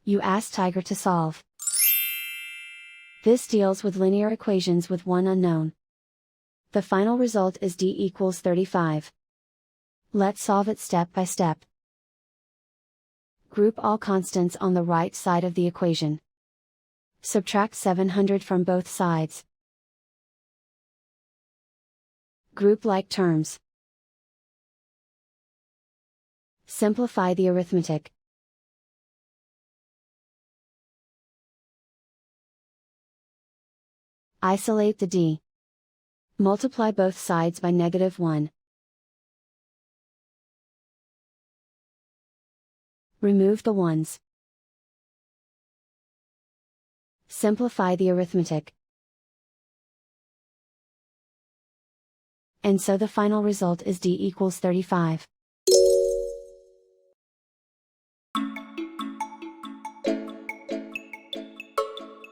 You ask Tiger to solve. This deals with linear equations with one unknown. The final result is d equals 35. Let's solve it step by step. Group all constants on the right side of the equation. Subtract 700 from both sides. Group like terms. Simplify the arithmetic. Isolate the d. Multiply both sides by -1. Remove the ones. Simplify the arithmetic. And so the final result is d equals 35.